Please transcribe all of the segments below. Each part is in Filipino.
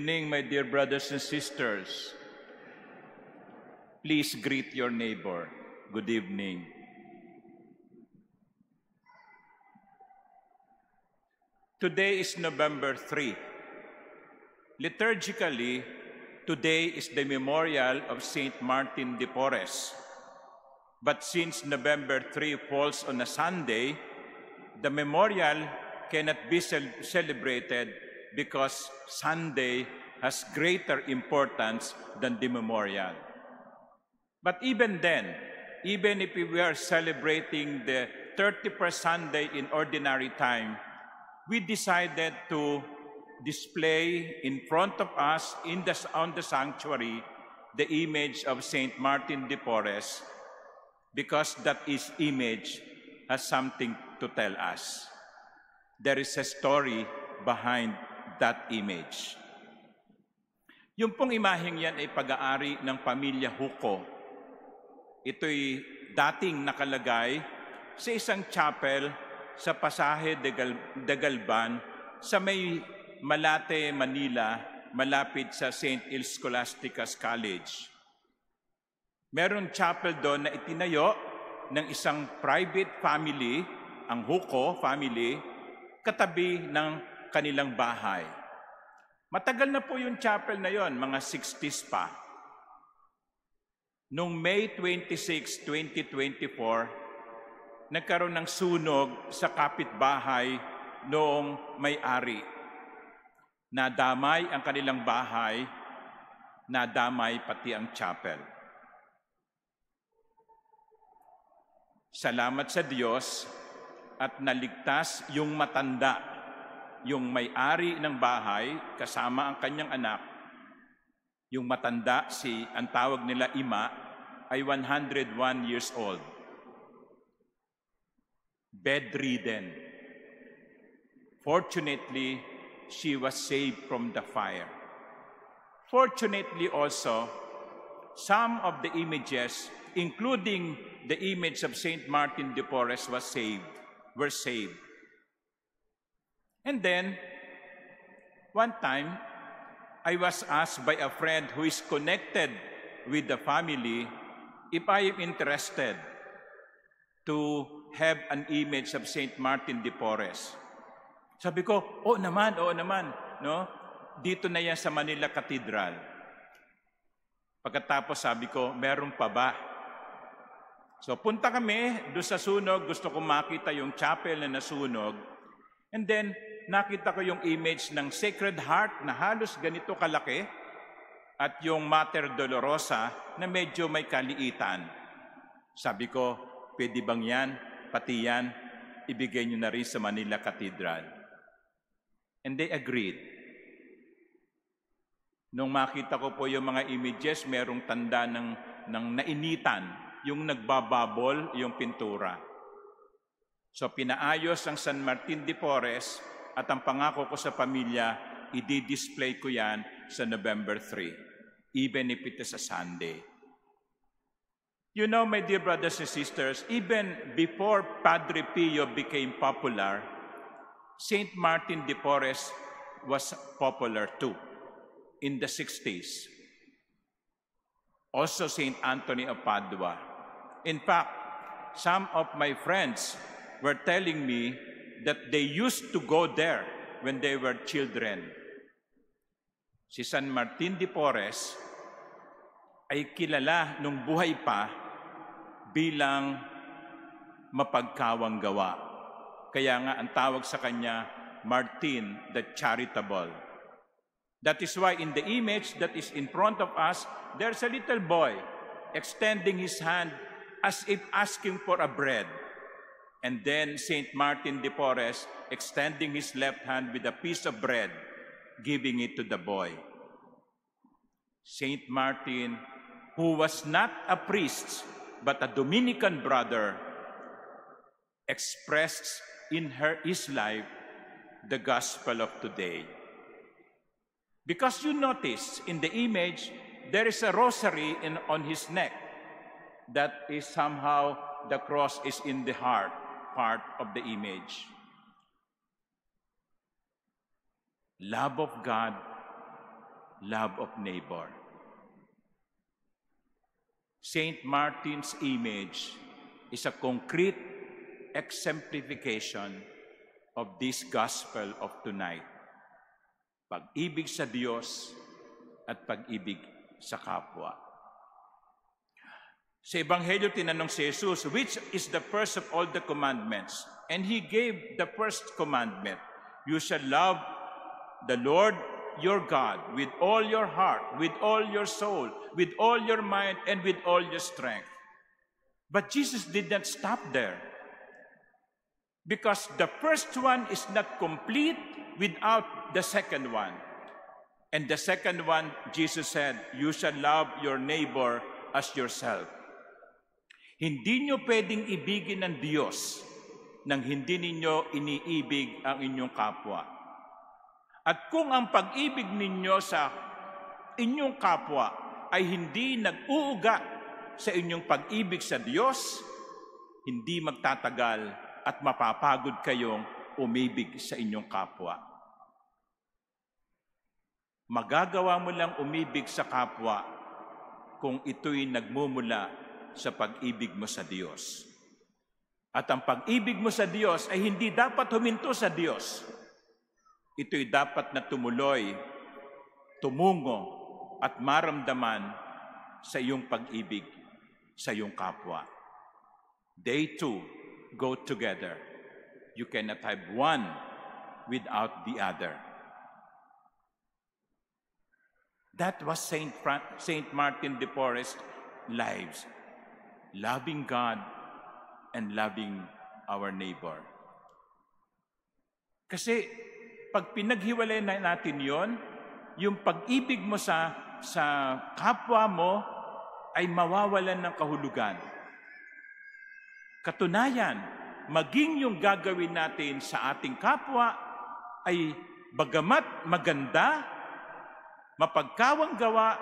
evening, my dear brothers and sisters. Please greet your neighbor. Good evening. Today is November 3. Liturgically, today is the memorial of Saint Martin de Porres. But since November 3 falls on a Sunday, the memorial cannot be celebrated because Sunday has greater importance than the memorial. But even then, even if we are celebrating the 31st Sunday in ordinary time, we decided to display in front of us on the sanctuary the image of Saint Martin de Porres because that image has something to tell us. There is a story behind that image. Yung pong imaheng yan ay pag-aari ng pamilya Huco. Ito'y dating nakalagay sa isang chapel sa Pasaje de Galban sa may Malate, Manila, malapit sa St. Scholasticus College. Meron chapel doon na itinayo ng isang private family, ang Huco family, katabi ng kanilang bahay. Matagal na po yung chapel na yon, mga 60s pa. Noong May 26, 2024, nagkaroon ng sunog sa kapitbahay noong may-ari. Nadamay ang kanilang bahay, nadamay pati ang chapel. Salamat sa Diyos at naligtas yung matanda, yung may-ari ng bahay kasama ang kanyang anak. Yung matanda, ang tawag nila Ima, ay 101 years old. Bedridden. Fortunately, she was saved from the fire. Fortunately also, some of the images, including the image of Saint Martin de Porres, were saved. And then, one time, I was asked by a friend who is connected with the family if I am interested to have an image of Saint Martin de Porres. Sabi ko, oo naman, no? Dito na yan sa Manila Cathedral. Pagkatapos sabi ko, meron pa ba? So punta kami doon sa sunog, gusto ko makita yung chapel na nasunog. And then, nakita ko yung image ng Sacred Heart na halos ganito kalaki at yung Mater Dolorosa na medyo may kaliitan. Sabi ko, pwede bang yan, pati yan, ibigay nyo na rin sa Manila Cathedral. And they agreed. Nung makita ko po yung mga images, merong tanda ng nainitan, yung nagbababol, yung pintura. So pinaayos ang San Martin de Porres at ang pangako ko sa pamilya, i-display ko yan sa November 3, even if it is a Sunday. You know, my dear brothers and sisters, even before Padre Pio became popular, Saint Martin de Porres was popular too, in the 60s. Also Saint Anthony of Padua. In fact, some of my friends were telling me that they used to go there when they were children. Si San Martin de Porres ay kilala nung buhay pa bilang mapagkawang gawa. Kaya nga ang tawag sa kanya, Martin the Charitable. That is why in the image that is in front of us, there's a little boy extending his hand as if asking for a bread. And then Saint Martin de Porres extending his left hand with a piece of bread, giving it to the boy. Saint Martin, who was not a priest, but a Dominican brother, expressed in his life the gospel of today. Because you notice in the image, there is a rosary on his neck. That is somehow the cross is in the heart part of the image. Love of God love of neighbor. Saint Martin's image is a concrete exemplification of this gospel of tonight. Pag-ibig sa Diyos at pag-ibig sa kapwa. Sa Ebanghelyo, tinanong si Jesus, which is the first of all the commandments? And He gave the first commandment. You shall love the Lord your God with all your heart, with all your soul, with all your mind, and with all your strength. But Jesus did not stop there. Because the first one is not complete without the second one. And the second one, Jesus said, you shall love your neighbor as yourself. Hindi nyo pwedeng ibigin ng Diyos nang hindi ninyo iniibig ang inyong kapwa. At kung ang pag-ibig ninyo sa inyong kapwa ay hindi nag-uugat sa inyong pag-ibig sa Diyos, hindi magtatagal at mapapagod kayong umibig sa inyong kapwa. Magagawa mo lang umibig sa kapwa kung ito'y nagmumula sa pag-ibig mo sa Diyos. At ang pag-ibig mo sa Diyos ay hindi dapat huminto sa Diyos. Ito'y dapat na tumuloy, tumungo, at maramdaman sa iyong pag-ibig sa iyong kapwa. They two go together. You cannot have one without the other. That was Saint Martin de Porres' lives. Loving God and loving our neighbor. Kasi pag pinaghiwalay na natin yon, yung pag-ibig mo sa kapwa mo ay mawawalan ng kahulugan. Katunayan, maging yung gagawin natin sa ating kapwa ay bagamat maganda, mapagkawang gawa,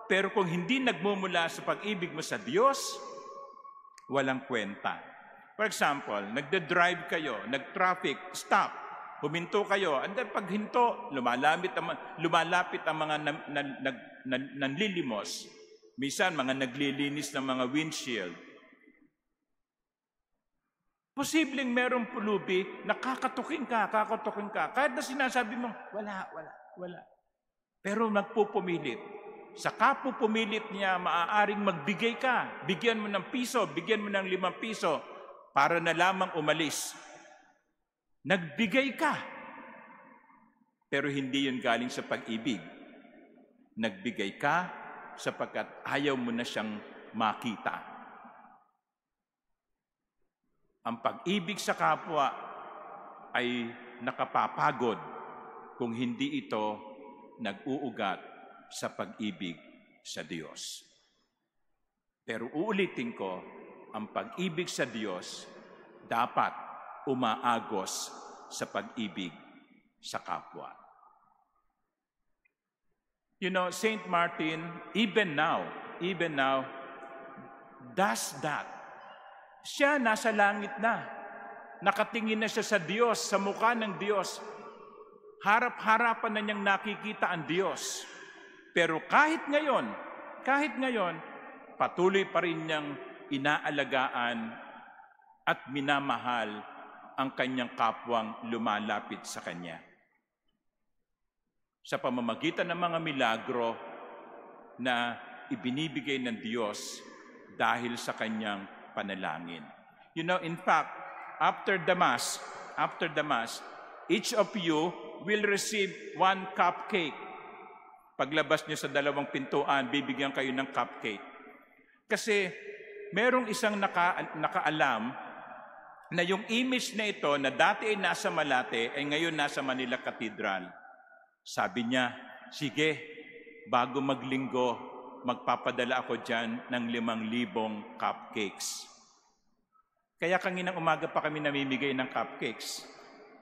pero kung hindi nagmumula sa pag-ibig mo sa Diyos, walang kwenta. For example, nagde-drive kayo, nag-traffic, stop, huminto kayo, and then paghinto, lumalapit ang mga nanlilimos. Minsan, mga naglilinis ng mga windshield. Posibleng merong pulubi na kakatukin ka. Kahit na sinasabi mo, wala. Pero nagpupumilit. Sa kapupumilit niya, maaaring magbigay ka. Bigyan mo ng piso, bigyan mo ng 5 piso para na lamang umalis. Nagbigay ka. Pero hindi yun galing sa pag-ibig. Nagbigay ka sapagkat ayaw mo na siyang makita. Ang pag-ibig sa kapwa ay nakapapagod kung hindi ito nag-uugat sa pag-ibig sa Diyos. Pero uulitin ko, ang pag-ibig sa Diyos dapat umaagos sa pag-ibig sa kapwa. You know, Saint Martin, even now, does that. Siya nasa langit na. Nakatingin na siya sa Diyos, sa mukha ng Diyos. Harap-harapan na niyang nakikita ang Diyos. Pero kahit ngayon, patuloy pa rin niyang inaalagaan at minamahal ang kanyang kapwang lumalapit sa kanya. Sa pamamagitan ng mga milagro na ibinibigay ng Diyos dahil sa kanyang panalangin. You know, in fact, after the Mass, each of you will receive 1 cupcake. Paglabas niyo sa 2 pintuan, bibigyan kayo ng cupcake. Kasi merong isang nakaalam na yung image na ito na dati ay nasa Malate ay ngayon nasa Manila Cathedral. Sabi niya, sige, bago maglinggo, magpapadala ako dyan ng 5,000 cupcakes. Kaya kanginang umaga pa kami namimigay ng cupcakes.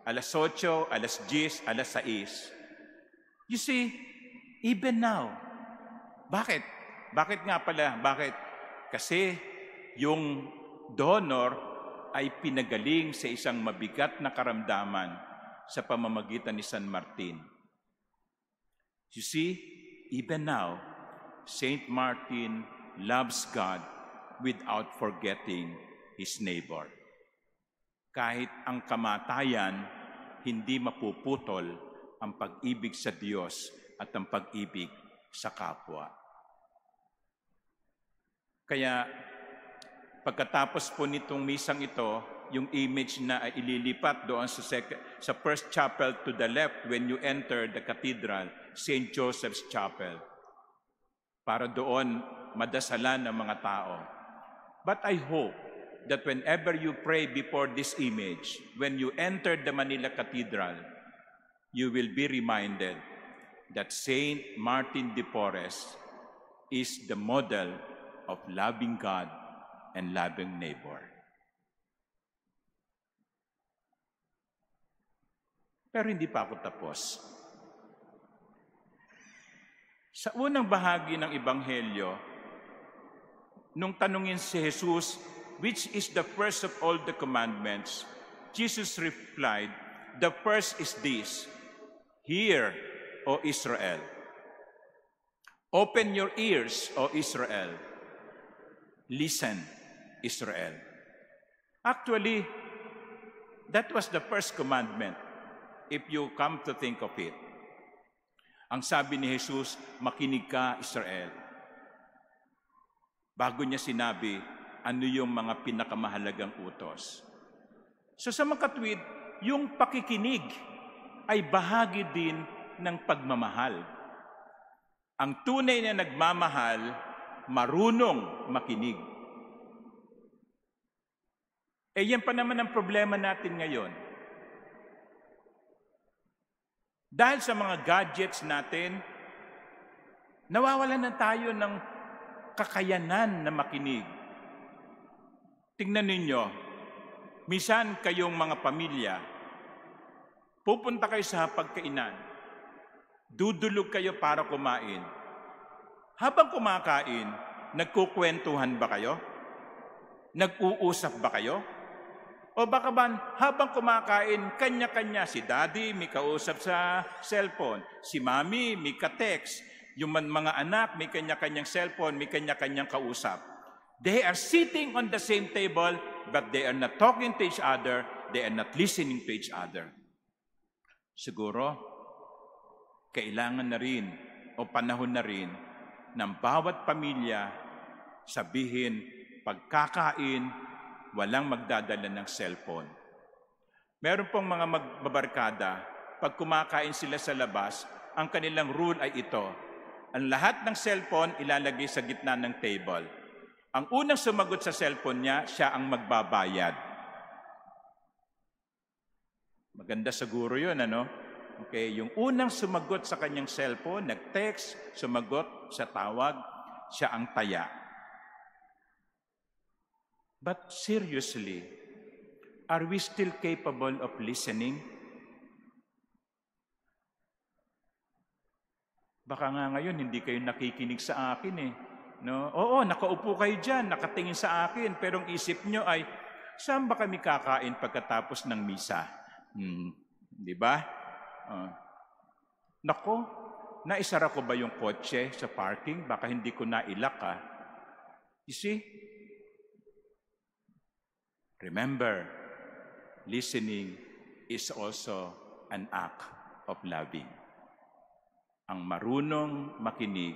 8:00, 10:00, 6:00. You see, even now. Bakit? Bakit nga pala? Bakit? Kasi yung donor ay pinagaling sa isang mabigat na karamdaman sa pamamagitan ni San Martin. You see, even now, Saint Martin loves God without forgetting his neighbor. Kahit ang kamatayan, hindi mapuputol ang pag-ibig sa Diyos at ang pag-ibig sa kapwa. Kaya, pagkatapos po nitong misang ito, yung image na ililipat doon sa first chapel to the left when you enter the cathedral, St. Joseph's Chapel, para doon madasalan ng mga tao. But I hope that whenever you pray before this image, when you enter the Manila Cathedral, you will be reminded that Saint Martin de Porres is the model of loving God and loving neighbor. Pero hindi pa ako tapos. Sa unang bahagi ng Ebanghelyo, nung tanungin si Jesus, which is the first of all the commandments, Jesus replied, the first is this, hear, O Israel. Open your ears, O Israel. Listen, Israel. Actually, that was the first commandment, if you come to think of it. Ang sabi ni Jesus, makinig ka, Israel. Bago niya sinabi, ano yung mga pinakamahalagang utos. So sa mga katwid, yung pakikinig ay bahagi din ng pagmamahal. Ang tunay na nagmamahal, marunong makinig. Eh yan pa naman ang problema natin ngayon. Dahil sa mga gadgets natin, nawawalan na tayo ng kakayanan na makinig. Tingnan ninyo, minsan kayong mga pamilya, pupunta kayo sa pagkainan, dudulog kayo para kumain. Habang kumakain, nagkukwentuhan ba kayo? Nag-uusap ba kayo? O baka ba habang kumakain, kanya-kanya, si daddy may kausap sa cellphone, si mami may ka-text, yung mga anak may kanya-kanyang cellphone, may kanya-kanyang kausap. They are sitting on the same table, but they are not talking to each other, they are not listening to each other. Siguro, kailangan na rin o panahon na rin ng bawat pamilya sabihin, pagkakain, walang magdadala ng cellphone. Meron pong mga magbabarkada, pag kumakain sila sa labas, ang kanilang rule ay ito. Ang lahat ng cellphone ilalagay sa gitna ng table. Ang unang sumagot sa cellphone niya, siya ang magbabayad. Maganda siguro yun, ano? Okay, yung unang sumagot sa kanyang cellphone, nag-text, sumagot sa tawag, siya ang taya. But seriously, are we still capable of listening? Baka nga ngayon hindi kayo nakikinig sa akin eh. No? Oo, nakaupo kayo dyan, nakatingin sa akin, pero ang isip nyo ay, saan ba kami kakain pagkatapos ng misa? Di ba? Nako, naisara ko ba yung kotse sa parking? Baka hindi ko nailak ah. You see? Remember, listening is also an act of loving. Ang marunong makinig,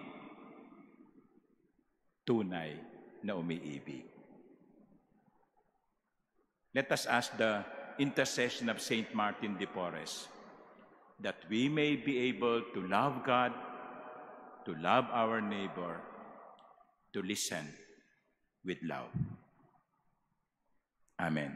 tunay na umiibig. Let us ask the intercession of Saint Martin de Porres that we may be able to love God, to love our neighbor, to listen with love. Amen.